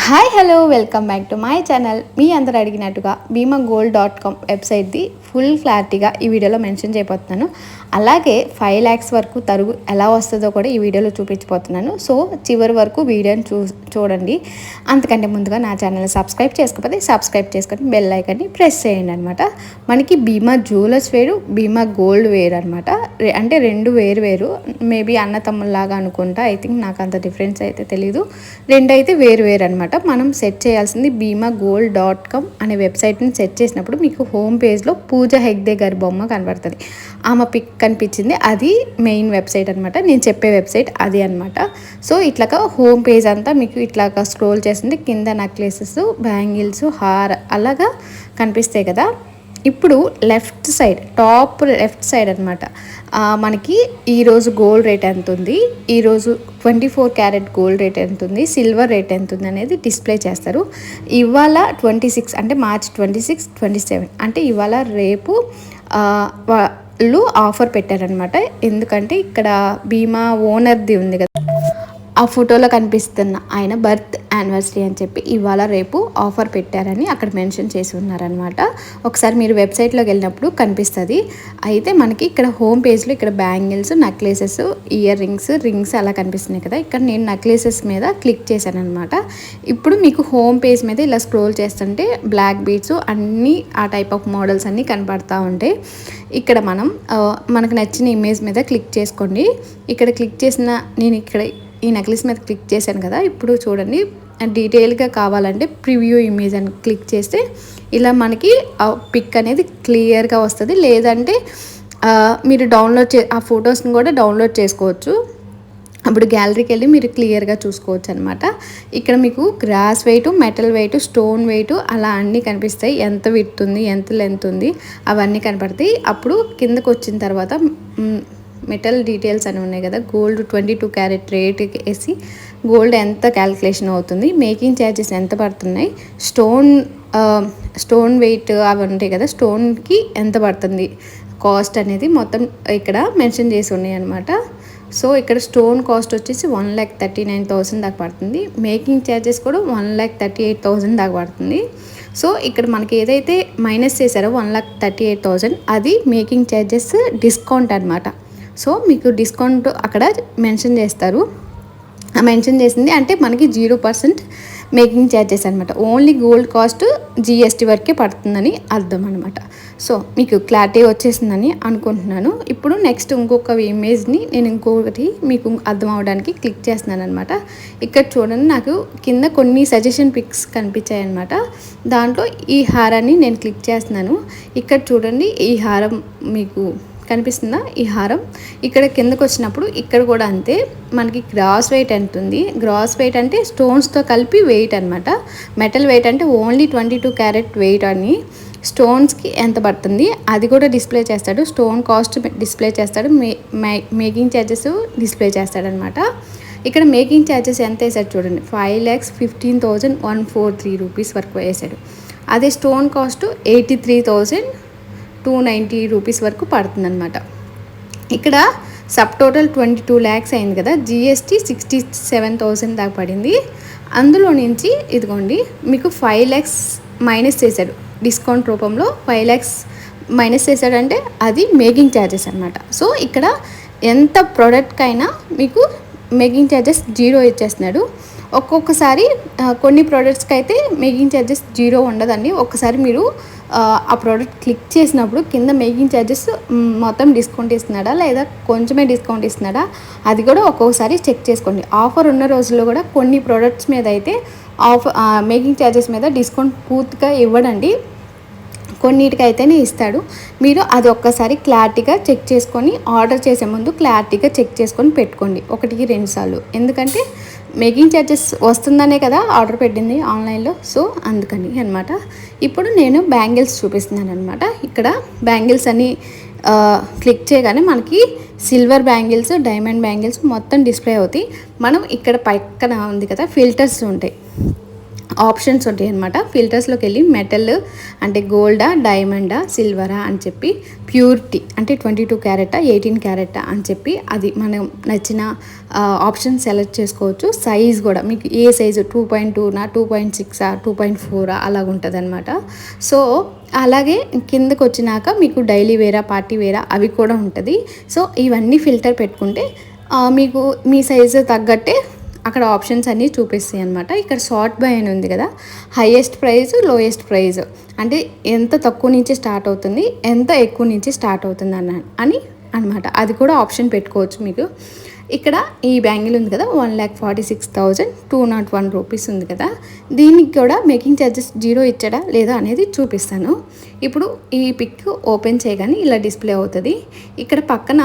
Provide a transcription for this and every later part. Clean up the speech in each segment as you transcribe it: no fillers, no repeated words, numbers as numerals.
Hi hello welcome back to my channel. మీ అందరు అడిగినట్టుగా bhimagold.com వెబ్సైట్ది ఫుల్ క్లారిటీగా ఈ వీడియోలో మెన్షన్ చేయబోతున్నాను. అలాగే 5 lakhs వరకు తరుగు ఎలా వస్తుందో కూడా ఈ వీడియోలో చూపించబోతున్నాను. సో చివరి వరకు వీడియోని చూడండి. అంతకంటే ముందుగా నా ఛానల్ సబ్స్క్రైబ్ చేసుకోకపోతే సబ్స్క్రైబ్ చేసుకొని బెల్ ఐకాన్ని ప్రెస్ చేయండి అనమాట. మనకి భీమా జ్యువెలర్స్ వేరు, భీమా గోల్డ్ వేరు అనమాట. అంటే రెండు వేరు వేరు, మేబీ అన్న తమ్ముళ్ళలాగా అనుకుంటా. ఐ థింక్ నాకు అంత డిఫరెన్స్ అయితే తెలీదు. రెండు అయితే వేరు వేరు అనమాట. మనం సెట్ చేయాల్సింది bhimagold.com అనే వెబ్సైట్ని సెట్ చేసినప్పుడు మీకు హోమ్ పేజ్లో పూజా హెగ్డే గారి బొమ్మ కనబడుతుంది. ఆమె పిక్ కనిపించింది, అది మెయిన్ వెబ్సైట్ అనమాట. నేను చెప్పే వెబ్సైట్ అది అనమాట. సో ఇట్లాగా హోమ్ పేజ్ అంతా మీకు ఇట్లాగా స్క్రోల్ చేస్తుంటే కింద నెక్లెసెస్, బ్యాంగిల్స్, హార్ అలాగా కనిపిస్తాయి కదా. ఇప్పుడు left side, top left side అనమాట, మనకి ఈరోజు గోల్డ్ రేట్ ఎంత ఉంది, ఈరోజు 24 క్యారెట్ గోల్డ్ రేట్ ఎంత ఉంది, సిల్వర్ రేట్ ఎంత ఉంది అనేది డిస్ప్లే చేస్తారు. ఇవాళ 26 అంటే మార్చ్ 26, 27 అంటే ఇవాళ రేపు వాళ్ళు ఆఫర్ పెట్టారనమాట. ఎందుకంటే ఇక్కడ భీమా ఓనర్ది ఉంది కదా, ఆ ఫోటోలో కనిపిస్తున్న ఆయన బర్త్ యానివర్సరీ అని చెప్పి ఇవాళ రేపు ఆఫర్ పెట్టారని అక్కడ మెన్షన్ చేసి ఉన్నారనమాట. ఒకసారి మీరు వెబ్సైట్లోకి వెళ్ళినప్పుడు కనిపిస్తుంది. అయితే మనకి ఇక్కడ హోమ్ పేజ్లో ఇక్కడ బ్యాంగిల్స్, నెక్లెసెస్, ఇయర్ రింగ్స్ అలా కనిపిస్తున్నాయి కదా. ఇక్కడ నేను నెక్లెసెస్ మీద క్లిక్ చేశాను అనమాట. ఇప్పుడు మీకు హోమ్ పేజ్ మీద ఇలా స్క్రోల్ చేస్తుంటే బ్లాక్ బీడ్స్ అన్నీ ఆ టైప్ ఆఫ్ మోడల్స్ అన్నీ కనపడతా ఉంటాయి. ఇక్కడ మనకు నచ్చిన ఇమేజ్ మీద క్లిక్ చేసుకోండి. ఇక్కడ క్లిక్ చేసిన నేను ఇక్కడ ఈ నెక్లెస్ మీద క్లిక్ చేశాను కదా. ఇప్పుడు చూడండి, డీటెయిల్గా కావాలంటే ప్రివ్యూ ఇమేజ్ అని క్లిక్ చేస్తే ఇలా మనకి పిక్ అనేది క్లియర్గా వస్తుంది. లేదంటే మీరు ఆ ఫొటోస్ని కూడా డౌన్లోడ్ చేసుకోవచ్చు. అప్పుడు గ్యాలరీకి వెళ్ళి మీరు క్లియర్గా చూసుకోవచ్చు అనమాట. ఇక్కడ మీకు gross weight, metal weight, stone weight అలా అన్నీ కనిపిస్తాయి. ఎంత విడ్త్ ఉంది, ఎంత లెంత్ ఉంది అవన్నీ కనపడతాయి. అప్పుడు కిందకు వచ్చిన తర్వాత మెటల్ డీటెయిల్స్ అని ఉన్నాయి కదా. గోల్డ్ 22 క్యారెట్ రేట్ వేసి గోల్డ్ ఎంత క్యాలిక్యులేషన్ అవుతుంది, మేకింగ్ ఛార్జెస్ ఎంత పడుతున్నాయి, స్టోన్ వెయిట్ అవి ఉంటాయి కదా, స్టోన్కి ఎంత పడుతుంది కాస్ట్ అనేది మొత్తం ఇక్కడ మెన్షన్ చేసి ఉన్నాయి అనమాట. సో ఇక్కడ స్టోన్ కాస్ట్ వచ్చేసి 1,39,000 దాకా పడుతుంది. మేకింగ్ ఛార్జెస్ కూడా 1,38,000 దాకా పడుతుంది. సో ఇక్కడ మనకి ఏదైతే మైనస్ చేశారో 1,38,000 అది మేకింగ్ ఛార్జెస్ డిస్కౌంట్ అనమాట. సో మీకు డిస్కౌంట్ అక్కడ మెన్షన్ చేస్తారు. మెన్షన్ చేసింది అంటే మనకి 0% మేకింగ్ ఛార్జెస్ అనమాట. ఓన్లీ గోల్డ్ కాస్ట్ జిఎస్టీ వరకే పడుతుందని అర్థం అనమాట. సో మీకు క్లారిటీ వచ్చేసిందని అనుకుంటున్నాను. ఇప్పుడు నెక్స్ట్ ఇంకొక ఇమేజ్ని నేను ఇంకొకటి మీకు అర్థం అవడానికి క్లిక్ చేస్తున్నాను అనమాట. ఇక్కడ చూడండి, నాకు కింద కొన్ని సజెషన్ పిక్స్ కనిపించాయి అనమాట. దాంట్లో ఈ హారాన్ని నేను క్లిక్ చేస్తున్నాను. ఇక్కడ చూడండి, ఈ హారం మీకు కనిపిస్తుందా? ఈ హారం ఇక్కడ కిందకు వచ్చినప్పుడు ఇక్కడ కూడా అంతే. మనకి గ్రాస్ వెయిట్ ఎంత ఉంది, గ్రాస్ వెయిట్ అంటే స్టోన్స్తో కలిపి వెయిట్ అనమాట. మెటల్ వెయిట్ అంటే ఓన్లీ 22 క్యారెట్ వెయిట్ అని, స్టోన్స్కి ఎంత పడుతుంది అది కూడా డిస్ప్లే చేస్తాడు. స్టోన్ కాస్ట్ డిస్ప్లే చేస్తాడు, మేకింగ్ ఛార్జెస్ డిస్ప్లే చేస్తాడనమాట. ఇక్కడ మేకింగ్ ఛార్జెస్ ఎంత వేసాడు చూడండి, 5,15,143 రూపీస్ వరకు వేసాడు. అదే స్టోన్ కాస్ట్ 83,290 రూపీస్ వరకు పడుతుంది అనమాట. ఇక్కడ సబ్ టోటల్ 22 lakhs అయింది కదా, జిఎస్టీ 67,000 దాకా పడింది. అందులో నుంచి ఇదిగోండి మీకు 5 lakhs మైనస్ చేశాడు, డిస్కౌంట్ రూపంలో 5 lakhs మైనస్ చేశాడంటే అది మేకింగ్ ఛార్జెస్ అనమాట. సో ఇక్కడ ఎంత ప్రోడక్ట్కైనా మీకు మేకింగ్ ఛార్జెస్ 0 ఇచ్చేస్తున్నాడు. ఒక్కొక్కసారి కొన్ని ప్రోడక్ట్స్కి అయితే మేకింగ్ ఛార్జెస్ 0 ఉండదండి. ఒక్కసారి మీరు ఆ ప్రోడక్ట్ క్లిక్ చేసినప్పుడు కింద మేకింగ్ ఛార్జెస్ మొత్తం డిస్కౌంట్ ఇస్తున్నాడా లేదా కొంచెమే డిస్కౌంట్ ఇస్తున్నాడా అది కూడా ఒక్కొక్కసారి చెక్ చేసుకోండి. ఆఫర్ ఉన్న రోజుల్లో కూడా కొన్ని ప్రోడక్ట్స్ మీద అయితే మేకింగ్ ఛార్జెస్ మీద డిస్కౌంట్ పూర్తిగా ఇవ్వడండి, కొన్నిటికైతేనే ఇస్తాడు. మీరు అది ఒక్కసారి క్లారిటీగా చెక్ చేసుకొని ఆర్డర్ చేసే ముందు క్లారిటీగా చెక్ చేసుకొని పెట్టుకోండి 1-2 సార్లు. ఎందుకంటే మేకింగ్ ఛార్జెస్ వస్తుందనే కదా ఆర్డర్ పెట్టింది ఆన్లైన్లో. సో అందుకని అనమాట. ఇప్పుడు నేను బ్యాంగిల్స్ చూపిస్తున్నాను అనమాట. ఇక్కడ బ్యాంగిల్స్ అని క్లిక్ చేయగానే మనకి సిల్వర్ బ్యాంగిల్స్, డైమండ్ బ్యాంగిల్స్ మొత్తం డిస్ప్లే అవుతాయి. మనం ఇక్కడ పక్కన ఉంది కదా ఫిల్టర్స్ ఉంటాయి, ఆప్షన్స్ ఉంటాయి అనమాట. ఫిల్టర్స్లోకి వెళ్ళి మెటల్ అంటే గోల్డా, డైమండా, సిల్వరా అని చెప్పి, ప్యూరిటీ అంటే 22 క్యారెటా 18 క్యారెటా అని చెప్పి అది మనం నచ్చిన ఆప్షన్ సెలెక్ట్ చేసుకోవచ్చు. సైజ్ కూడా మీకు ఏ సైజు 2.2నా 2.6ఆ 2.4ఆ అలాగ ఉంటుంది అనమాట. సో అలాగే కిందకు వచ్చినాక మీకు డైలీ వేరా, పార్టీ వేరా అవి కూడా ఉంటుంది. సో ఇవన్నీ ఫిల్టర్ పెట్టుకుంటే మీకు మీ సైజు తగ్గట్టే అక్కడ ఆప్షన్స్ అన్నీ చూపిస్తాయి అనమాట. ఇక్కడ షార్ట్ బై అని ఉంది కదా, హైయెస్ట్ ప్రైస్, లోయెస్ట్ ప్రైస్ అంటే ఎంత తక్కువ నుంచి స్టార్ట్ అవుతుంది, ఎంత ఎక్కువ నుంచి స్టార్ట్ అవుతుంది అని అనమాట. అది కూడా ఆప్షన్ పెట్టుకోవచ్చు మీకు. ఇక్కడ ఈ బ్యాంగిల్ ఉంది కదా 1,46,201 రూపీస్ ఉంది కదా, దీనికి కూడా మేకింగ్ ఛార్జెస్ 0 ఇచ్చాడా లేదా అనేది చూపిస్తాను. ఇప్పుడు ఈ పిక్ ఓపెన్ చేయగానే ఇలా డిస్ప్లే అవుతుంది. ఇక్కడ పక్కన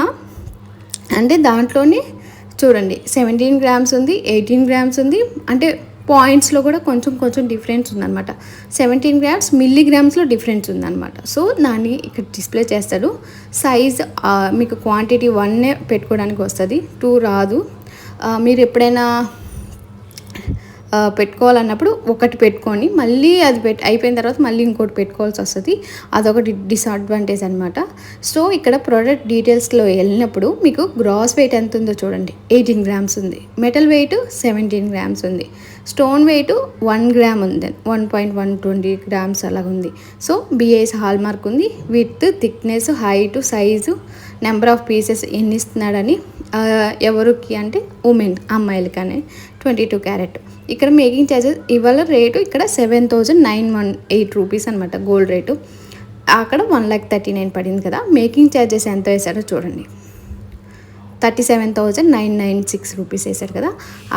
అంటే దాంట్లోనే చూడండి 17 గ్రామ్స్ ఉంది, 18 గ్రామ్స్ ఉంది. అంటే పాయింట్స్లో కూడా కొంచెం డిఫరెన్స్ ఉందన్నమాట. 17 గ్రామ్స్ మిల్లీగ్రామ్స్లో డిఫరెన్స్ ఉందన్నమాట. సో దాన్ని ఇక్కడ డిస్ప్లే చేస్తాడు. సైజ్ మీకు క్వాంటిటీ 1 పెట్టుకోవడానికి వస్తుంది, 2 రాదు. మీరు ఎప్పుడైనా పెట్టుకోవాలన్నప్పుడు ఒకటి పెట్టుకొని మళ్ళీ అది అయిపోయిన తర్వాత మళ్ళీ ఇంకోటి పెట్టుకోవాల్సి వస్తుంది. అదొకటి డిసడ్వాంటేజ్ అనమాట. సో ఇక్కడ ప్రోడక్ట్ డీటెయిల్స్లో వెళ్ళినప్పుడు మీకు గ్రాస్ వెయిట్ ఎంత ఉందో చూడండి. 18 గ్రామ్స్ ఉంది, మెటల్ వెయిట్ 17 గ్రామ్స్ ఉంది, స్టోన్ వెయిట్ 1 గ్రామ్ ఉంది, 1.120 గ్రామ్స్ అలాగ ఉంది. సో బిఐఎస్ హాల్ మార్క్ ఉంది. With, thickness, height, size, number of pieces ఎన్ని ఇస్తున్నాడని, ఎవరికి అంటే ఉమెన్ అమ్మాయిలకనే 22 క్యారెట్. ఇక్కడ మేకింగ్ ఛార్జెస్ ఇవాళ రేటు ఇక్కడ 7,918 రూపీస్ అనమాట గోల్డ్ రేటు. అక్కడ 1,39,000 పడింది కదా. మేకింగ్ ఛార్జెస్ ఎంత వేసాడో చూడండి, 37,996 రూపీస్ వేసాడు కదా.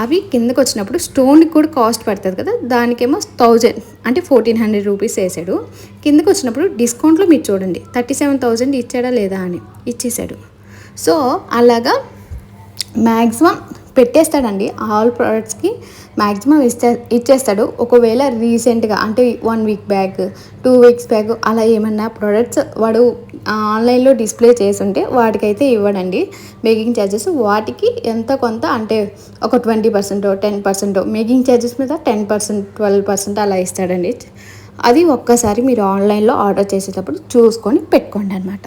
అవి కిందకు వచ్చినప్పుడు స్టోన్కి కూడా కాస్ట్ పడుతుంది కదా, దానికేమో 1000 అంటే 1,400 రూపీస్ వేసాడు. కిందకు వచ్చినప్పుడు డిస్కౌంట్లో మీరు చూడండి 37,000 ఇచ్చాడా లేదా అని ఇచ్చేసాడు. సో అలాగా మ్యాక్సిమం పెట్టేస్తాడండి. ఆల్ ప్రోడక్ట్స్కి మ్యాక్సిమం ఇచ్చేస్తాడు. ఒకవేళ రీసెంట్గా అంటే 1 వీక్ బ్యాక్ 2 వీక్స్ బ్యాక్ అలా ఏమన్నా ప్రోడక్ట్స్ వాడు ఆన్లైన్లో డిస్ప్లే చేసుంటే వాటికైతే ఇవ్వడండి మేకింగ్ ఛార్జెస్. వాటికి ఎంత కొంత అంటే ఒక 20% 10% మేకింగ్ ఛార్జెస్ మీద 10% 12% అలా ఇస్తాడండి. అది ఒక్కసారి మీరు ఆన్లైన్లో ఆర్డర్ చేసేటప్పుడు చూసుకొని పెట్టుకోండి అనమాట.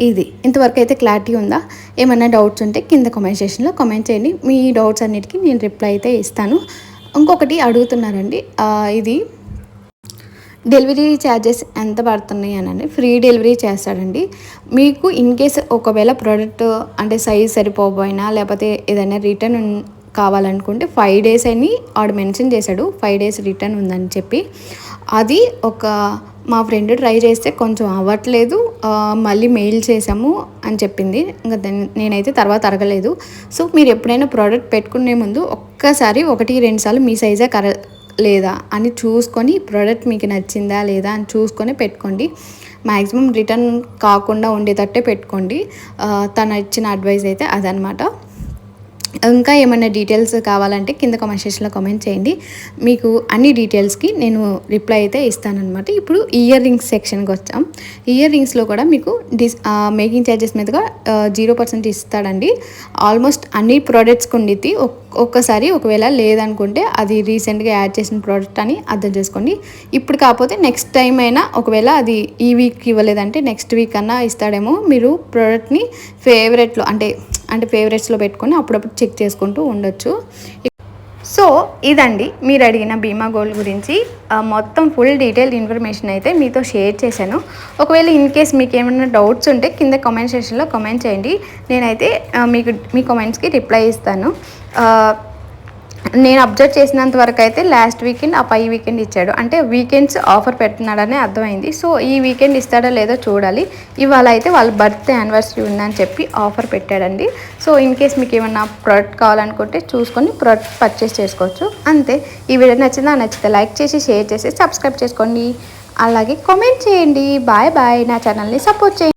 ఇది ఇంతవరకు అయితే క్లారిటీ ఉందా? ఏమైనా డౌట్స్ ఉంటే కింద కామెంట్ సెక్షన్లో కామెంట్ చేయండి. మీ డౌట్స్ అన్నిటికీ నేను రిప్లై అయితే ఇస్తాను. ఇంకొకటి అడుగుతున్నారండి, ఇది డెలివరీ ఛార్జెస్ ఎంత పడుతున్నాయి అని. ఫ్రీ డెలివరీ చేస్తాడండి. మీకు ఇన్ కేస్ ఒకవేళ ప్రోడక్ట్ అంటే సైజ్ సరిపోయినా లేకపోతే ఏదైనా రిటర్న్ కావాలనుకుంటే 5 days అని ఆడు మెన్షన్ చేశాడు. 5 days రిటర్న్ ఉందని చెప్పి. అది ఒక మా ఫ్రెండ్ ట్రై చేస్తే కొంచెం అవ్వట్లేదు, మళ్ళీ మెయిల్ చేసాము అని చెప్పింది. ఇంకా నేనైతే తర్వాత అడగలేదు. సో మీరు ఎప్పుడైనా ప్రోడక్ట్ పెట్టుకునే ముందు ఒక్కసారి 1-2 సార్లు మీ సైజే లేదా అని చూసుకొని, ప్రోడక్ట్ మీకు నచ్చిందా లేదా అని చూసుకొని పెట్టుకోండి. మ్యాక్సిమం రిటర్న్ కాకుండా ఉండేటట్టే పెట్టుకోండి. తను ఇచ్చిన అడ్వైస్ అయితే అదనమాట. ఇంకా ఏమైనా డీటెయిల్స్ కావాలంటే కింద కామెంట్ సెక్షన్లో కామెంట్ చేయండి. మీకు అన్ని డీటెయిల్స్కి నేను రిప్లై అయితే ఇస్తానన్నమాట. ఇప్పుడు ఇయర్ రింగ్స్ సెక్షన్కి వచ్చాం. ఇయర్ రింగ్స్లో కూడా మీకు మేకింగ్ ఛార్జెస్ మీదుగా 0% ఇస్తాడండి. ఆల్మోస్ట్ అన్ని ప్రోడక్ట్స్కి ఉండిద్ది. ఒక్కసారి ఒకవేళ లేదనుకుంటే అది రీసెంట్గా యాడ్ చేసిన ప్రోడక్ట్ అని అర్థం చేసుకోండి. ఇప్పుడు కాకపోతే నెక్స్ట్ టైం అయినా ఒకవేళ అది ఈ వీక్ ఇవ్వలేదంటే నెక్స్ట్ వీక్ అన్నా ఇస్తాడేమో. మీరు ప్రోడక్ట్ని ఫేవరెట్లో అంటే ఫేవరెట్స్లో పెట్టుకొని అప్పుడప్పుడు చెక్ చేసుకుంటూ ఉండొచ్చు. సో ఇదండి మీరు అడిగిన బీమా గోల్డ్ గురించి మొత్తం ఫుల్ డీటెయిల్ ఇన్ఫర్మేషన్ అయితే మీతో షేర్ చేశాను. ఒకవేళ ఇన్ కేస్ మీకు ఏమైనా డౌట్స్ ఉంటే కింద కామెంట్ సెక్షన్లో కామెంట్ చేయండి. నేనైతే మీ కామెంట్స్కి రిప్లై ఇస్తాను. నేను అబ్జర్వ్ చేసినంత వరకు అయితే లాస్ట్ వీకెండ్ ఆ పై వీకెండ్ ఇచ్చాడు. అంటే వీకెండ్స్ ఆఫర్ పెడుతున్నాడని అర్థమైంది. సో ఈ వీకెండ్ ఇస్తాడో లేదో చూడాలి. ఇవాళ అయితే వాళ్ళ బర్త్డే యానివర్సరీ ఉందని చెప్పి ఆఫర్ పెట్టాడండి. సో ఇన్ కేస్ మీకు ఏమన్నా ప్రోడక్ట్ కావాలనుకుంటే చూసుకొని ప్రోడక్ట్ పర్చేస్ చేసుకోవచ్చు. అంతే. ఈ వీడియో నచ్చితే లైక్ చేసి షేర్ చేసి సబ్స్క్రైబ్ చేసుకోండి. అలాగే కామెంట్ చేయండి. Bye bye. నా ఛానల్ని సపోర్ట్ చేయండి.